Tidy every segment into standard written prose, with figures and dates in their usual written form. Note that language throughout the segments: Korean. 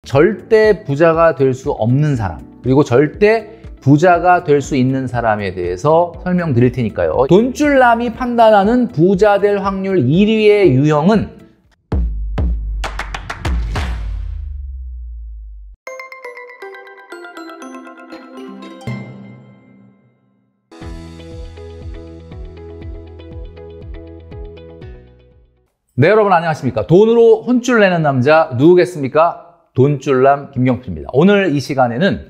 절대 부자가 될 수 없는 사람, 그리고 절대 부자가 될 수 있는 사람에 대해서 설명드릴 테니까요. 돈줄남이 판단하는 부자 될 확률 1위의 유형은 네, 여러분 안녕하십니까? 돈으로 혼줄 내는 남자 누구겠습니까? 돈줄남 김경필입니다. 오늘 이 시간에는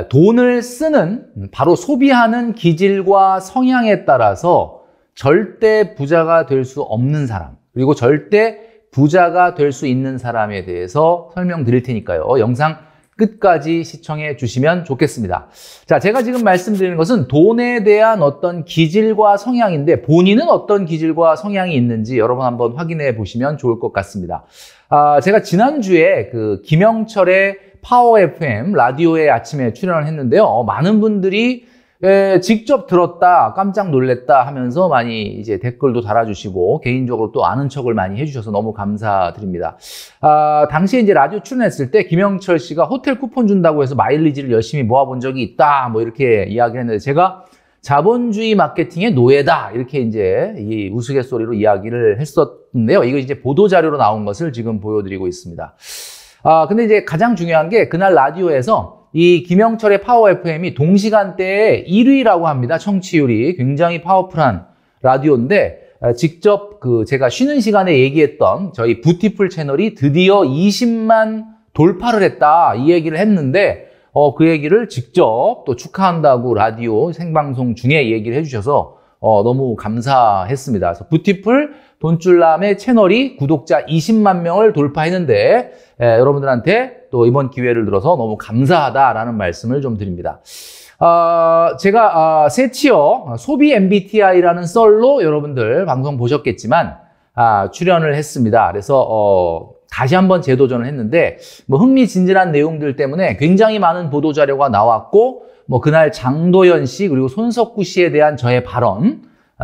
돈을 쓰는, 바로 소비하는 기질과 성향에 따라서 절대 부자가 될 수 없는 사람, 그리고 절대 부자가 될 수 있는 사람에 대해서 설명드릴 테니까요. 영상 끝까지 시청해 주시면 좋겠습니다. 자, 제가 지금 말씀드리는 것은 돈에 대한 어떤 기질과 성향인데, 본인은 어떤 기질과 성향이 있는지 여러분 한번 확인해 보시면 좋을 것 같습니다. 제가 지난주에 그 김영철의 파워 FM 라디오에 아침에 출연을 했는데요. 많은 분들이 직접 들었다, 깜짝 놀랬다 하면서 많이 이제 댓글도 달아주시고 개인적으로 또 아는 척을 많이 해주셔서 너무 감사드립니다. 당시에 이제 라디오 출연했을 때 김영철 씨가 호텔 쿠폰 준다고 해서 마일리지를 열심히 모아본 적이 있다, 뭐 이렇게 이야기를 했는데, 제가 자본주의 마케팅의 노예다, 이렇게 이제 이 우스갯소리로 이야기를 했었는데요. 이거 이제 보도자료로 나온 것을 지금 보여드리고 있습니다. 근데 이제 가장 중요한 게, 그날 라디오에서 이 김영철의 파워 FM이 동시간대에 1위라고 합니다. 청취율이 굉장히 파워풀한 라디오인데, 직접 제가 쉬는 시간에 얘기했던 저희 부티풀 채널이 드디어 20만 돌파를 했다, 이 얘기를 했는데, 그 얘기를 직접 또 축하한다고 라디오 생방송 중에 얘기를 해주셔서 너무 감사했습니다. 그래서 부티풀 돈줄남의 채널이 구독자 20만 명을 돌파했는데, 여러분들한테 또 이번 기회를 들어서 너무 감사하다라는 말씀을 좀 드립니다. 제가 세치어 소비 MBTI라는 썰로 여러분들 방송 보셨겠지만 출연을 했습니다. 그래서 다시 한번 재도전을 했는데, 뭐 흥미진진한 내용들 때문에 굉장히 많은 보도자료가 나왔고, 뭐 그날 장도연 씨 그리고 손석구 씨에 대한 저의 발언,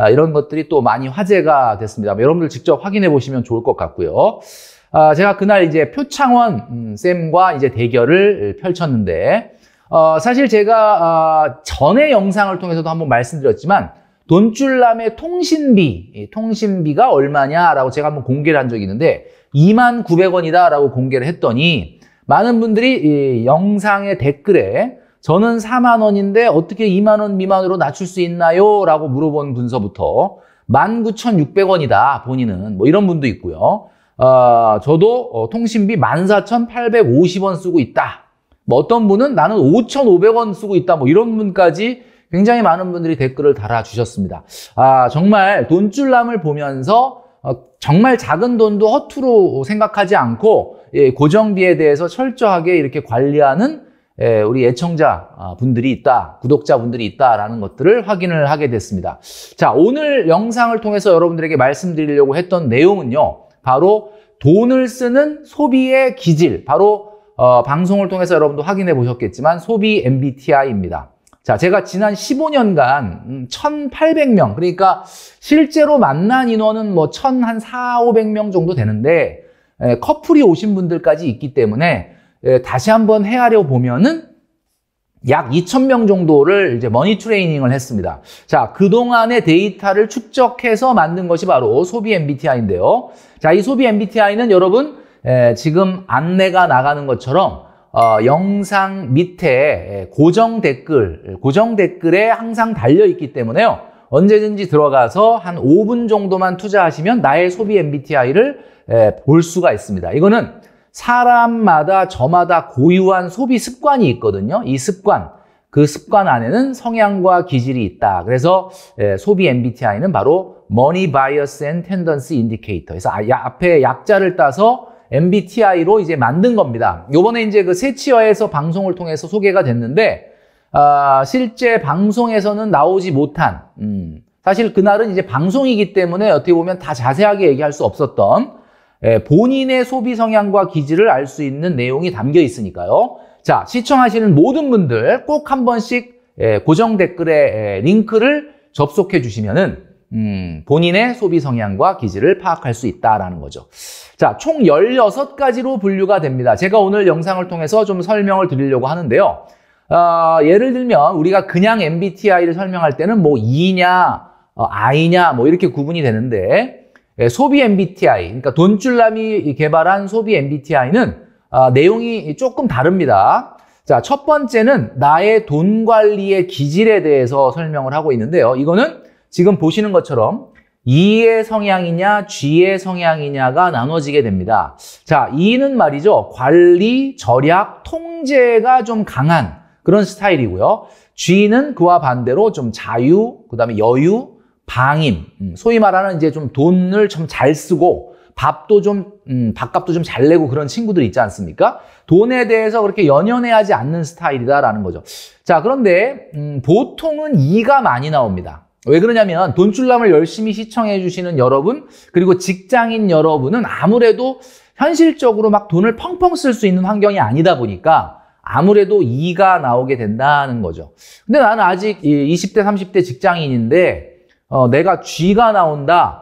이런 것들이 또 많이 화제가 됐습니다. 여러분들 직접 확인해 보시면 좋을 것 같고요. 제가 그날 이제 표창원 쌤과 이제 대결을 펼쳤는데, 사실 제가 전에 영상을 통해서도 한번 말씀드렸지만, 돈줄남의 통신비가 얼마냐라고 제가 한번 공개를 한 적이 있는데 29,900원이다 라고 공개를 했더니, 많은 분들이 이 영상의 댓글에 저는 4만 원인데 어떻게 2만 원 미만으로 낮출 수 있나요? 라고 물어본 분서부터 19,600원이다 본인은, 뭐 이런 분도 있고요. 저도 통신비 14,850원 쓰고 있다, 뭐 어떤 분은 나는 5,500원 쓰고 있다, 뭐 이런 분까지 굉장히 많은 분들이 댓글을 달아주셨습니다. 정말 돈줄남을 보면서 정말 작은 돈도 허투루 생각하지 않고 고정비에 대해서 철저하게 이렇게 관리하는 우리 애청자 분들이 있다, 구독자 분들이 있다라는 것들을 확인을 하게 됐습니다. 자, 오늘 영상을 통해서 여러분들에게 말씀드리려고 했던 내용은요, 바로 돈을 쓰는 소비의 기질, 바로 방송을 통해서 여러분도 확인해 보셨겠지만 소비 MBTI입니다. 자, 제가 지난 15년간 1,800명, 그러니까 실제로 만난 인원은 뭐 1,400~500명 정도 되는데, 커플이 오신 분들까지 있기 때문에 다시 한번 헤아려 보면은 약 2,000명 정도를 이제 머니 트레이닝을 했습니다. 자, 그동안의 데이터를 축적해서 만든 것이 바로 소비 MBTI인데요. 자, 이 소비 MBTI는 여러분, 지금 안내가 나가는 것처럼 영상 밑에 고정 댓글에 항상 달려있기 때문에요. 언제든지 들어가서 한 5분 정도만 투자하시면 나의 소비 MBTI를 볼 수가 있습니다. 이거는 사람마다 저마다 고유한 소비 습관이 있거든요. 이 습관, 그 습관 안에는 성향과 기질이 있다. 그래서 소비 MBTI는 바로 Money Bias and Tendency Indicator. 그래서 앞에 약자를 따서 MBTI로 이제 만든 겁니다. 요번에 이제 그 세치어에서 방송을 통해서 소개가 됐는데, 실제 방송에서는 나오지 못한, 사실 그날은 이제 방송이기 때문에 어떻게 보면 다 자세하게 얘기할 수 없었던 본인의 소비 성향과 기질을 알 수 있는 내용이 담겨 있으니까요. 자, 시청하시는 모든 분들 꼭 한 번씩 고정 댓글에 링크를 접속해 주시면은 본인의 소비 성향과 기질을 파악할 수 있다라는 거죠. 자, 총 16가지로 분류가 됩니다. 제가 오늘 영상을 통해서 좀 설명을 드리려고 하는데요. 예를 들면 우리가 그냥 MBTI를 설명할 때는 뭐 E냐, I냐 뭐 이렇게 구분이 되는데 소비 MBTI, 그러니까 돈줄남이 개발한 소비 MBTI는 내용이 조금 다릅니다. 자, 첫 번째는 나의 돈 관리의 기질에 대해서 설명을 하고 있는데요. 이거는 지금 보시는 것처럼 E의 성향이냐, G의 성향이냐가 나눠지게 됩니다. 자, E는 말이죠. 관리, 절약, 통제가 좀 강한 그런 스타일이고요. G는 그와 반대로 좀 자유, 그다음에 여유, 방임, 소위 말하는 이제 좀 돈을 좀 잘 쓰고 밥도 좀 밥값도 좀 잘 내고 그런 친구들 있지 않습니까? 돈에 대해서 그렇게 연연해하지 않는 스타일이다라는 거죠. 자, 그런데 보통은 E가 많이 나옵니다. 왜 그러냐면 돈줄남을 열심히 시청해 주시는 여러분, 그리고 직장인 여러분은 아무래도 현실적으로 막 돈을 펑펑 쓸 수 있는 환경이 아니다 보니까 아무래도 E가 나오게 된다는 거죠. 근데 나는 아직 20대, 30대 직장인인데 내가 G가 나온다.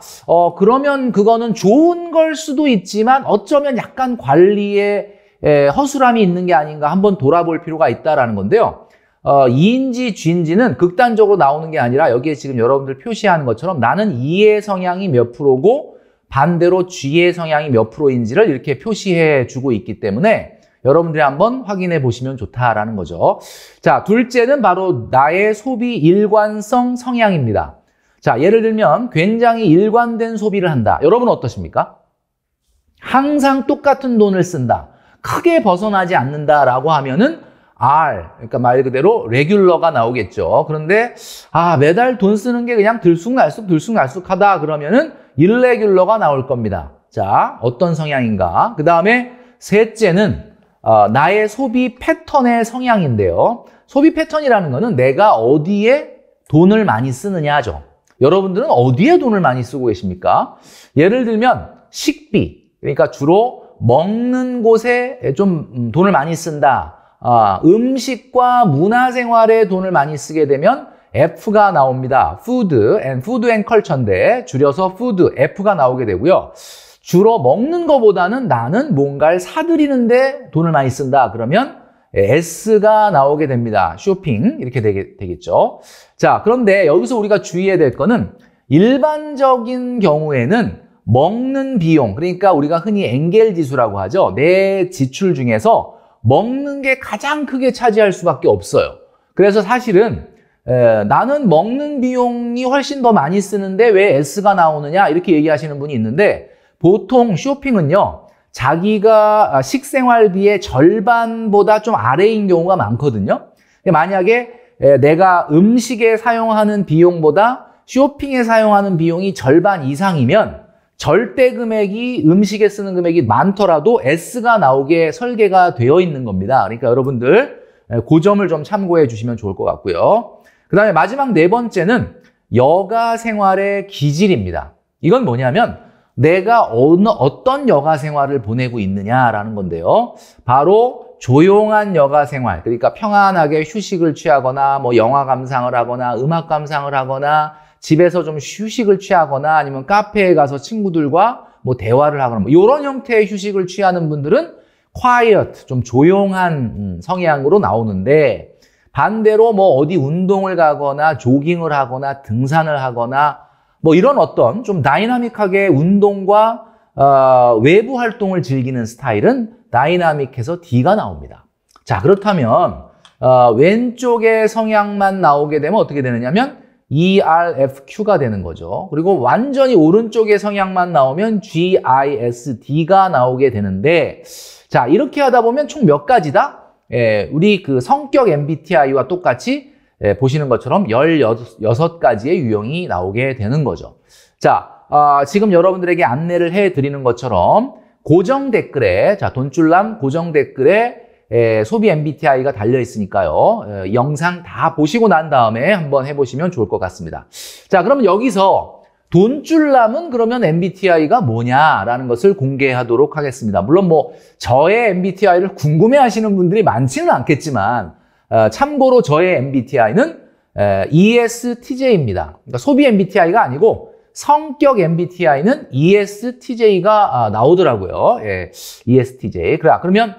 그러면 그거는 좋은 걸 수도 있지만 어쩌면 약간 관리에 허술함이 있는 게 아닌가 한번 돌아볼 필요가 있다라는 건데요. E인지 G인지는 극단적으로 나오는 게 아니라 여기에 지금 여러분들 표시하는 것처럼 나는 E의 성향이 몇 프로고 반대로 G의 성향이 몇 프로인지를 이렇게 표시해 주고 있기 때문에 여러분들이 한번 확인해 보시면 좋다라는 거죠. 자, 둘째는 바로 나의 소비 일관성 성향입니다. 자, 예를 들면 굉장히 일관된 소비를 한다. 여러분은 어떠십니까? 항상 똑같은 돈을 쓴다. 크게 벗어나지 않는다라고 하면은 R, 그러니까 말 그대로 레귤러가 나오겠죠. 그런데 매달 돈 쓰는 게 그냥 들쑥날쑥하다 그러면은 일레귤러가 나올 겁니다. 자, 어떤 성향인가? 그 다음에 셋째는 나의 소비 패턴의 성향인데요. 소비 패턴이라는 거는 내가 어디에 돈을 많이 쓰느냐죠. 여러분들은 어디에 돈을 많이 쓰고 계십니까? 예를 들면 식비, 그러니까 주로 먹는 곳에 좀 돈을 많이 쓴다. 음식과 문화생활에 돈을 많이 쓰게 되면 F가 나옵니다. Food and Culture인데 줄여서 Food, F가 나오게 되고요. 주로 먹는 것보다는 나는 뭔가를 사들이는데 돈을 많이 쓴다. 그러면 S가 나오게 됩니다. 쇼핑 이렇게 되겠죠. 자, 그런데 여기서 우리가 주의해야 될 거는 일반적인 경우에는 먹는 비용, 그러니까 우리가 흔히 엥겔 지수라고 하죠. 내 지출 중에서 먹는 게 가장 크게 차지할 수밖에 없어요. 그래서 사실은 나는 먹는 비용이 훨씬 더 많이 쓰는데 왜 S가 나오느냐 이렇게 얘기하시는 분이 있는데 보통 쇼핑은요. 자기가 식생활비의 절반보다 좀 아래인 경우가 많거든요. 만약에 내가 음식에 사용하는 비용보다 쇼핑에 사용하는 비용이 절반 이상이면 절대 금액이 음식에 쓰는 금액이 많더라도 S가 나오게 설계가 되어 있는 겁니다. 그러니까 여러분들 그 점을 좀 참고해 주시면 좋을 것 같고요. 그 다음에 마지막 네 번째는 여가 생활의 기질입니다. 이건 뭐냐면 내가 어떤 여가 생활을 보내고 있느냐라는 건데요. 바로 조용한 여가 생활, 그러니까 평안하게 휴식을 취하거나 뭐 영화 감상을 하거나 음악 감상을 하거나 집에서 좀 휴식을 취하거나 아니면 카페에 가서 친구들과 뭐 대화를 하거나 뭐 이런 형태의 휴식을 취하는 분들은 quiet, 좀 조용한 성향으로 나오는데 반대로 뭐 어디 운동을 가거나 조깅을 하거나 등산을 하거나 뭐 이런 어떤 좀 다이나믹하게 운동과 외부 활동을 즐기는 스타일은 다이나믹해서 D가 나옵니다. 자, 그렇다면 왼쪽의 성향만 나오게 되면 어떻게 되느냐면 ERFQ가 되는 거죠. 그리고 완전히 오른쪽의 성향만 나오면 GISD가 나오게 되는데 자, 이렇게 하다 보면 총 몇 가지다? 우리 그 성격 MBTI와 똑같이 보시는 것처럼 16가지의 유형이 나오게 되는 거죠. 자, 지금 여러분들에게 안내를 해드리는 것처럼 고정 댓글에, 자, 돈줄남 고정 댓글에 소비 MBTI가 달려 있으니까요. 영상 다 보시고 난 다음에 한번 해보시면 좋을 것 같습니다. 자, 그러면 여기서 돈줄남은 그러면 MBTI가 뭐냐라는 것을 공개하도록 하겠습니다. 물론 뭐 저의 MBTI를 궁금해 하시는 분들이 많지는 않겠지만 참고로 저의 MBTI는 ESTJ입니다. 그러니까 소비 MBTI가 아니고 성격 MBTI는 ESTJ가 나오더라고요. 예, ESTJ. 그러면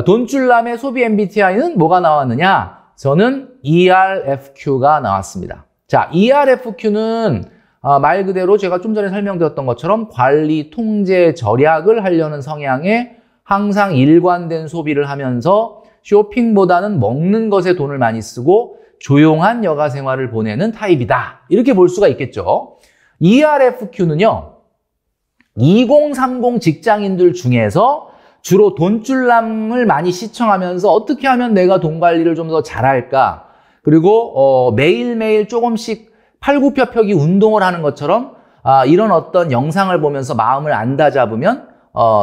돈줄남의 소비 MBTI는 뭐가 나왔느냐? 저는 ERFQ가 나왔습니다. 자, ERFQ는 말 그대로 제가 좀 전에 설명드렸던 것처럼 관리, 통제, 절약을 하려는 성향에 항상 일관된 소비를 하면서 쇼핑보다는 먹는 것에 돈을 많이 쓰고 조용한 여가 생활을 보내는 타입이다. 이렇게 볼 수가 있겠죠. ERFQ는요, 2030 직장인들 중에서 주로 돈줄남을 많이 시청하면서 어떻게 하면 내가 돈 관리를 좀 더 잘할까? 그리고 매일매일 조금씩 팔굽혀펴기 운동을 하는 것처럼 이런 어떤 영상을 보면서 마음을 안 다잡으면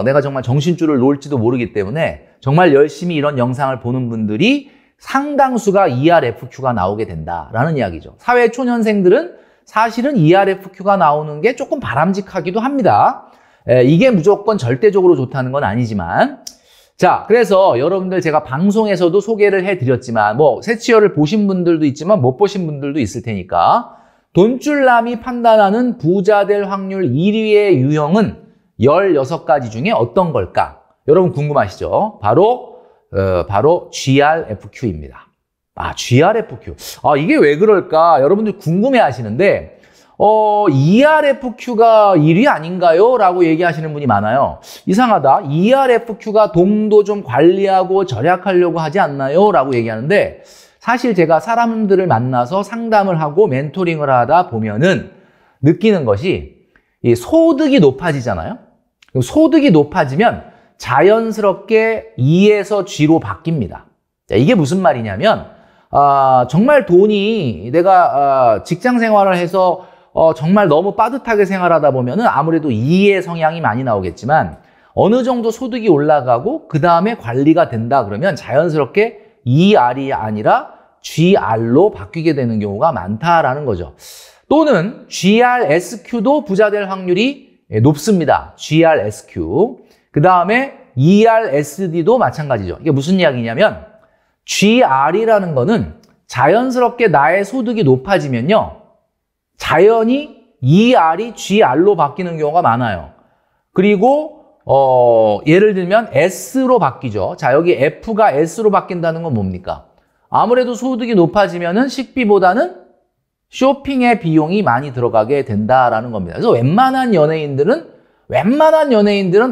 내가 정말 정신줄을 놓을지도 모르기 때문에 정말 열심히 이런 영상을 보는 분들이 상당수가 ERFQ가 나오게 된다라는 이야기죠. 사회 초년생들은 사실은 ERFQ가 나오는 게 조금 바람직하기도 합니다. 이게 무조건 절대적으로 좋다는 건 아니지만, 자, 그래서 여러분들 제가 방송에서도 소개를 해드렸지만 새치어를 보신 분들도 있지만 못 보신 분들도 있을 테니까 돈줄남이 판단하는 부자 될 확률 1위의 유형은 16가지 중에 어떤 걸까? 여러분 궁금하시죠? 바로 GRFQ입니다. GRFQ. 이게 왜 그럴까? 여러분들 궁금해 하시는데, ERFQ가 1위 아닌가요? 라고 얘기하시는 분이 많아요. 이상하다. ERFQ가 돈도 좀 관리하고 절약하려고 하지 않나요? 라고 얘기하는데, 사실 제가 사람들을 만나서 상담을 하고 멘토링을 하다 보면은 느끼는 것이 이 소득이 높아지잖아요. 소득이 높아지면 자연스럽게 E에서 G로 바뀝니다. 이게 무슨 말이냐면 정말 돈이 내가 직장 생활을 해서 정말 너무 빠듯하게 생활하다 보면은 아무래도 E의 성향이 많이 나오겠지만 어느 정도 소득이 올라가고 그 다음에 관리가 된다 그러면 자연스럽게 ER이 아니라 GR로 바뀌게 되는 경우가 많다라는 거죠. 또는 GRSQ도 부자 될 확률이 높습니다. GRSQ. 그 다음에 ERSD도 마찬가지죠. 이게 무슨 이야기냐면 GR이라는 거는 자연스럽게 나의 소득이 높아지면요. 자연히 ER이 GR로 바뀌는 경우가 많아요. 그리고 예를 들면 S로 바뀌죠. 자, 여기 F가 S로 바뀐다는 건 뭡니까? 아무래도 소득이 높아지면은 식비보다는 쇼핑의 비용이 많이 들어가게 된다라는 겁니다. 그래서 웬만한 연예인들은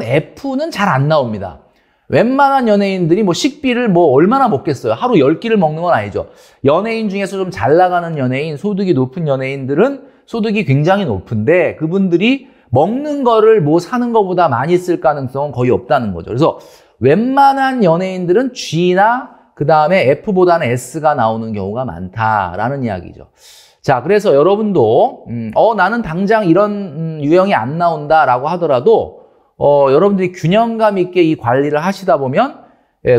F는 잘 안 나옵니다. 웬만한 연예인들이 식비를 얼마나 먹겠어요? 하루 10끼를 먹는 건 아니죠. 연예인 중에서 좀 잘 나가는 연예인, 소득이 높은 연예인들은 소득이 굉장히 높은데 그분들이 먹는 거를 사는 것보다 많이 쓸 가능성은 거의 없다는 거죠. 그래서 웬만한 연예인들은 G나 그 다음에 F보다는 S가 나오는 경우가 많다라는 이야기죠. 자, 그래서 여러분도 나는 당장 이런 유형이 안 나온다라고 하더라도 여러분들이 균형감 있게 이 관리를 하시다 보면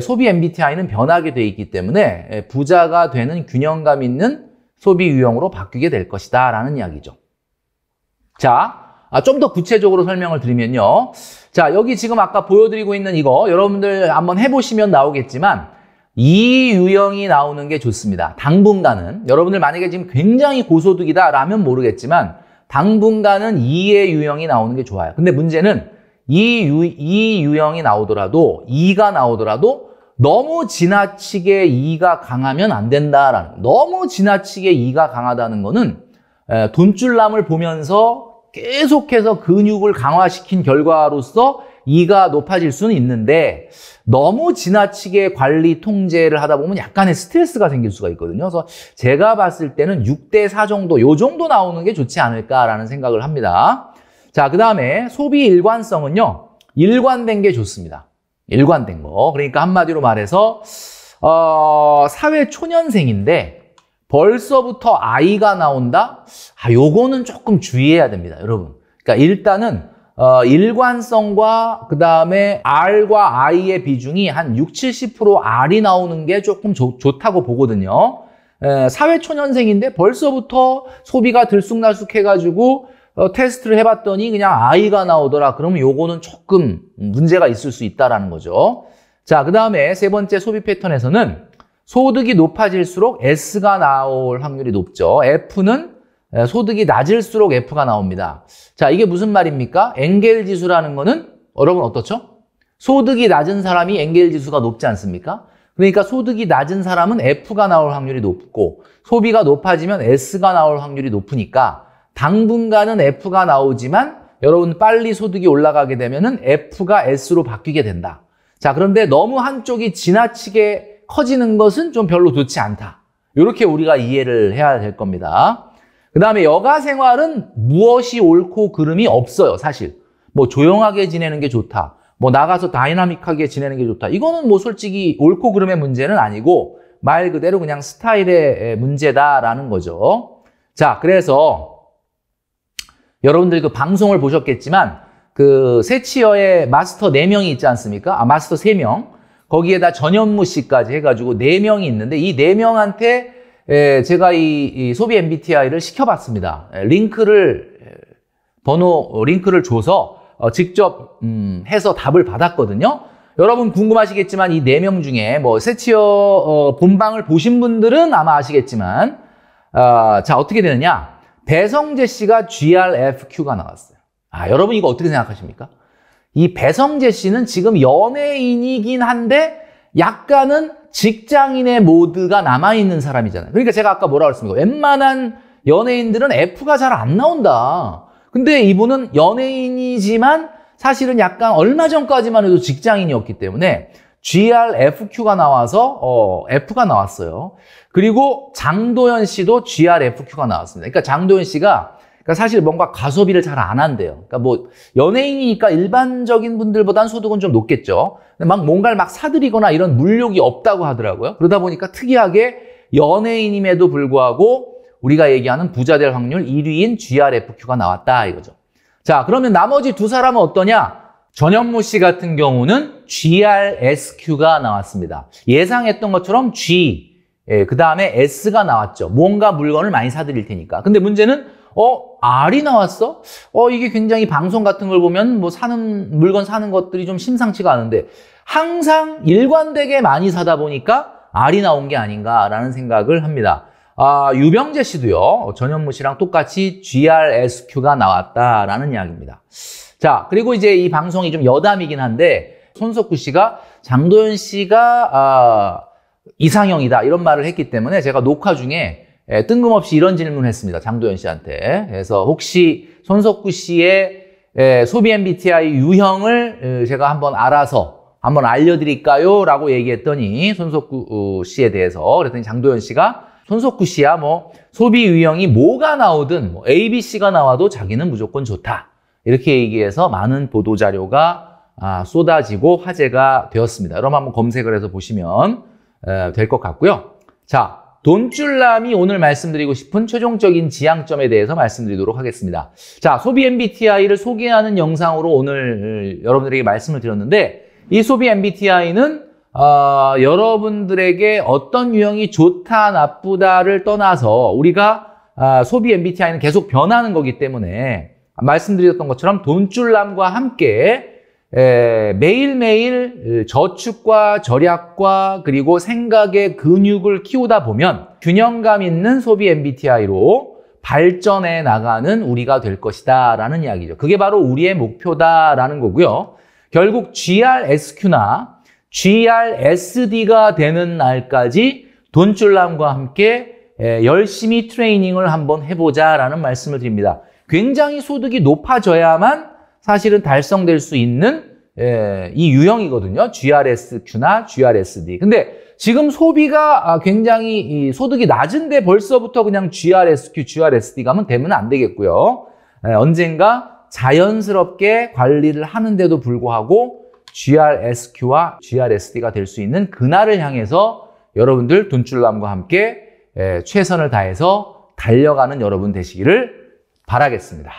소비 MBTI는 변하게 돼 있기 때문에 부자가 되는 균형감 있는 소비 유형으로 바뀌게 될 것이다 라는 이야기죠. 자, 좀 더 구체적으로 설명을 드리면요. 자, 여기 지금 아까 보여드리고 있는 이거 여러분들 한번 해보시면 나오겠지만 이 유형이 나오는 게 좋습니다. 당분간은 여러분들 만약에 지금 굉장히 고소득이다 라면 모르겠지만 당분간은 2의 유형이 나오는 게 좋아요. 근데 문제는 이 유형이 나오더라도 2가 나오더라도 너무 지나치게 2가 강하면 안 된다라는, 너무 지나치게 2가 강하다는 거는 돈줄남을 보면서 계속해서 근육을 강화시킨 결과로서 2가 높아질 수는 있는데 너무 지나치게 관리 통제를 하다 보면 약간의 스트레스가 생길 수가 있거든요. 그래서 제가 봤을 때는 6대4 정도, 요 정도 나오는 게 좋지 않을까라는 생각을 합니다. 자, 그 다음에 소비 일관성은요, 일관된 게 좋습니다. 일관된 거. 그러니까 한마디로 말해서 사회 초년생인데 벌써부터 아이가 나온다? 요거는 조금 주의해야 됩니다, 여러분. 그러니까 일단은 일관성과 그 다음에 R과 I의 비중이 한 60, 70% R이 나오는 게 조금 좋다고 보거든요. 사회 초년생인데 벌써부터 소비가 들쑥날쑥 해가지고 테스트를 해봤더니 그냥 I가 나오더라. 그러면 요거는 조금 문제가 있을 수 있다라는 거죠. 자, 그 다음에 세 번째 소비 패턴에서는 소득이 높아질수록 S가 나올 확률이 높죠. F는 소득이 낮을수록 F가 나옵니다. 자, 이게 무슨 말입니까? 엥겔 지수라는 거는 여러분 어떻죠? 소득이 낮은 사람이 엥겔 지수가 높지 않습니까? 그러니까 소득이 낮은 사람은 F가 나올 확률이 높고 소비가 높아지면 S가 나올 확률이 높으니까 당분간은 F가 나오지만 여러분 빨리 소득이 올라가게 되면은 F가 S로 바뀌게 된다. 자, 그런데 너무 한쪽이 지나치게 커지는 것은 좀 별로 좋지 않다. 이렇게 우리가 이해를 해야 될 겁니다. 그 다음에 여가 생활은 무엇이 옳고 그름이 없어요, 사실. 뭐 조용하게 지내는 게 좋다. 뭐 나가서 다이나믹하게 지내는 게 좋다. 이거는 뭐 솔직히 옳고 그름의 문제는 아니고 말 그대로 그냥 스타일의 문제다라는 거죠. 자, 그래서 여러분들 그 방송을 보셨겠지만 그 세치어의 마스터 4명이 있지 않습니까? 마스터 3명. 거기에다 전현무 씨까지 해가지고 4명이 있는데 이 4명한테 제가 이 소비 MBTI를 시켜봤습니다. 링크를 줘서 직접 해서 답을 받았거든요. 여러분 궁금하시겠지만 이 4명 중에 뭐 세치어 본방을 보신 분들은 아마 아시겠지만 자, 어떻게 되느냐? 배성재 씨가 GRFQ가 나왔어요. 여러분 이거 어떻게 생각하십니까? 이 배성재 씨는 지금 연예인이긴 한데 약간은 직장인의 모드가 남아있는 사람이잖아요. 그러니까 제가 아까 뭐라고 했습니까? 웬만한 연예인들은 F가 잘 안 나온다. 근데 이분은 연예인이지만 사실은 약간 얼마 전까지만 해도 직장인이었기 때문에 GRFQ가 나와서 F가 나왔어요. 그리고 장도연 씨도 GRFQ가 나왔습니다. 그러니까 장도연 씨가 사실 뭔가 가소비를 잘 안 한대요. 그러니까 뭐 연예인이니까 일반적인 분들보다는 소득은 좀 높겠죠. 근데 막 뭔가를 막 사들이거나 이런 물욕이 없다고 하더라고요. 그러다 보니까 특이하게 연예인임에도 불구하고 우리가 얘기하는 부자 될 확률 1위인 GRFQ가 나왔다 이거죠. 자, 그러면 나머지 두 사람은 어떠냐? 전현무 씨 같은 경우는 GRSQ가 나왔습니다. 예상했던 것처럼 G, 그 다음에 S가 나왔죠. 뭔가 물건을 많이 사들일 테니까. 근데 문제는 R이 나왔어? 이게 굉장히 방송 같은 걸 보면 뭐 물건 사는 것들이 좀 심상치가 않은데 항상 일관되게 많이 사다 보니까 R이 나온 게 아닌가라는 생각을 합니다. 유병재 씨도요, 전현무 씨랑 똑같이 GRSQ가 나왔다라는 이야기입니다. 자, 그리고 이제 이 방송이 좀 여담이긴 한데, 손석구 씨가 장도연 씨가, 이상형이다, 이런 말을 했기 때문에 제가 녹화 중에 뜬금없이 이런 질문을 했습니다. 장도연 씨한테. 그래서 혹시 손석구 씨의 소비 MBTI 유형을 제가 한번 알아서 한번 알려드릴까요? 라고 얘기했더니, 손석구 씨에 대해서, 그랬더니 장도연 씨가 손석구 씨야 뭐 소비 유형이 뭐가 나오든 뭐 A, B, C가 나와도 자기는 무조건 좋다. 이렇게 얘기해서 많은 보도자료가 쏟아지고 화제가 되었습니다. 여러분 한번 검색을 해서 보시면 될 것 같고요. 자, 돈줄남이 오늘 말씀드리고 싶은 최종적인 지향점에 대해서 말씀드리도록 하겠습니다. 자, 소비 MBTI를 소개하는 영상으로 오늘 여러분들에게 말씀을 드렸는데 이 소비 MBTI는 여러분들에게 어떤 유형이 좋다, 나쁘다를 떠나서 우리가 소비 MBTI는 계속 변하는 거기 때문에 말씀드렸던 것처럼 돈줄남과 함께 매일매일 저축과 절약과 그리고 생각의 근육을 키우다 보면 균형감 있는 소비 MBTI로 발전해 나가는 우리가 될 것이다 라는 이야기죠. 그게 바로 우리의 목표다라는 거고요. 결국 GRSQ나 GRSD가 되는 날까지 돈줄남과 함께 열심히 트레이닝을 한번 해보자라는 말씀을 드립니다. 굉장히 소득이 높아져야만 사실은 달성될 수 있는 이 유형이거든요. GRSQ나 GRSD. 근데 지금 소비가 굉장히 소득이 낮은데 벌써부터 그냥 GRSQ, GRSD 가면 되면 안 되겠고요. 언젠가 자연스럽게 관리를 하는데도 불구하고 GRSQ와 GRSD가 될 수 있는 그날을 향해서 여러분들 돈줄남과 함께 최선을 다해서 달려가는 여러분 되시기를 바라겠습니다.